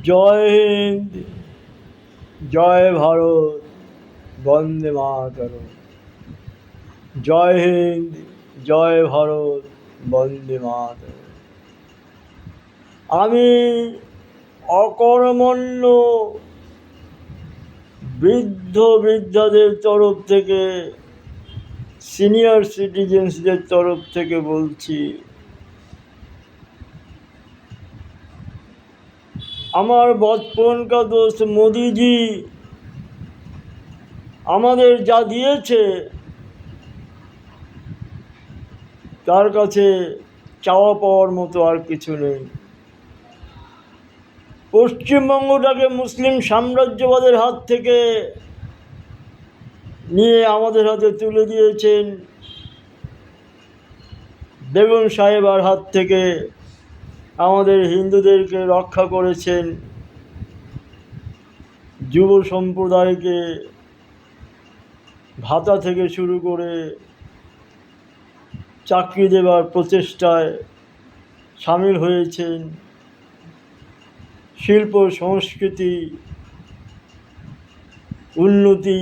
জয় হিন্দ, জয় ভারত, বন্দে মাতরম। জয় হিন্দ, জয় ভারত, বন্দে মাতরম। আমি অকর্মণ্য বৃদ্ধ বৃদ্ধাদের তরফ থেকে, সিনিয়র সিটিজেন্সদের তরফ থেকে বলছি, আমার বচপন কা দোস্ত মোদিজি আমাদের যা দিয়েছে তার কাছে চাওয়া পাওয়ার মতো আর কিছু নেই। পশ্চিমবঙ্গটাকে মুসলিম সাম্রাজ্যবাদের হাত থেকে নিয়ে আমাদের হাতে তুলে দিয়েছেন, বেগম সাহেবার হাত থেকে আমাদের হিন্দুদেরকে রক্ষা করেছেন, যুব সম্প্রদায়কে ভাতা থেকে শুরু করে চাকরি দেবার প্রচেষ্টায় সামিল হয়েছেন, শিল্প সংস্কৃতি উন্নতি,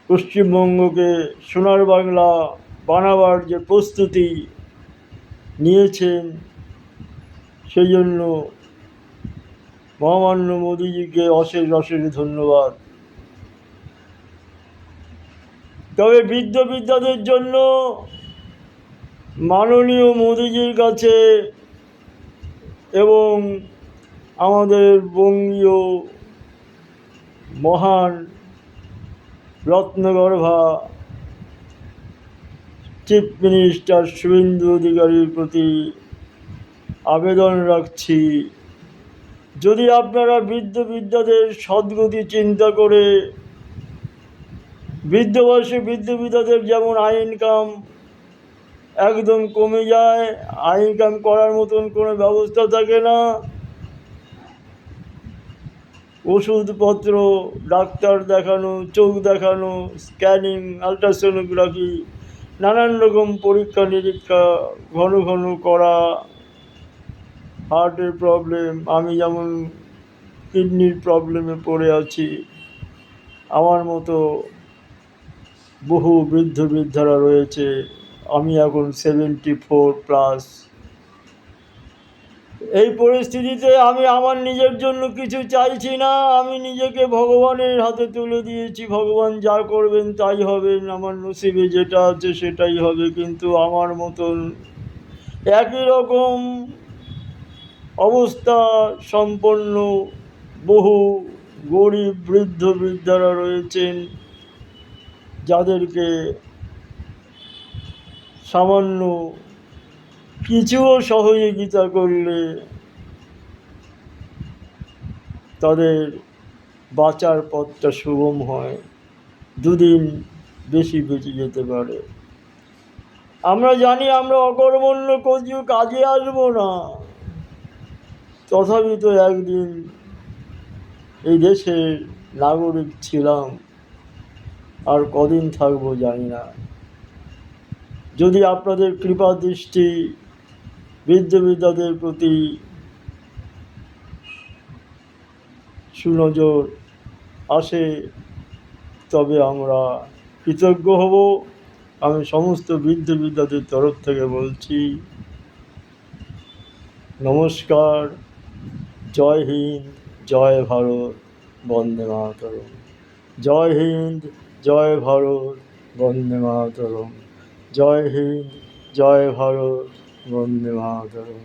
পশ্চিমবঙ্গকে সোনার বাংলা বানাবার যে প্রস্তুতি নিয়েছেন, সেই জন্য মহামান্য মোদিজিকে অশেষ অশেষ ধন্যবাদ। তবে বৃদ্ধ বৃদ্ধাদের জন্য মাননীয় মোদিজির কাছে এবং আমাদের বঙ্গীয় মহান রত্নগর্ভা চিফ মিনিস্টার শুভেন্দু অধিকারীর প্রতি আবেদন রাখছি, যদি আপনারা বৃদ্ধ বৃদ্ধাদের সদ্গতি চিন্তা করে বৃদ্ধ বয়সে বৃদ্ধ বৃদ্ধাদের যেমন আয় ইনকাম একদম কমে যায়, আয় ইনকাম করার মতন কোনো ব্যবস্থা থাকে না, ওষুধপত্র, ডাক্তার দেখানো, চোখ দেখানো, স্ক্যানিং, আলট্রাসোনোগ্রাফি, নানান রকম পরীক্ষা নিরীক্ষা ঘন ঘন করা, হার্টের প্রবলেম, আমি যেমন কিডনির প্রবলেমে পড়ে আছি, আমার মতো বহু বৃদ্ধ বৃদ্ধারা রয়েছে, আমি এখন 74+। এই পরিস্থিতিতে আমি আমার নিজের জন্য কিছু চাইছি না, আমি নিজেকে ভগবানের হাতে তুলে দিয়েছি, ভগবান যা করবেন তাই হবেন, আমার নসিবে যেটা আছে সেটাই হবে। কিন্তু আমার মতন একই রকম অবস্থা সম্পন্ন বহু গরিব বৃদ্ধ বৃদ্ধারা রয়েছেন, যাদেরকে সামান্য কিছুও সহযোগিতা করলে তাদের বাঁচার পথটা সুগম হয়, দুদিন বেশি বেঁচে যেতে পারে। আমরা জানি আমরা অকর্মণ্য কাজে আসবো না, তথাপি তো একদিন এই দেশের নাগরিক ছিলাম, আর কদিন থাকবো জানি না। যদি আপনাদের কৃপা দৃষ্টি বৃদ্ধ বৃদ্ধাদের প্রতি সুনজর আসে, তবে আমরা কৃতজ্ঞ হব। আমি সমস্ত বৃদ্ধ বৃদ্ধাদের তরফ থেকে বলছি নমস্কার, জয় হিন্দ, জয় ভারত, বন্দে মাতরম। জয় হিন্দ, জয় ভারত, বন্দে মাতরম। জয় হিন্দ, জয় ভারত, বন্দে মাতরম।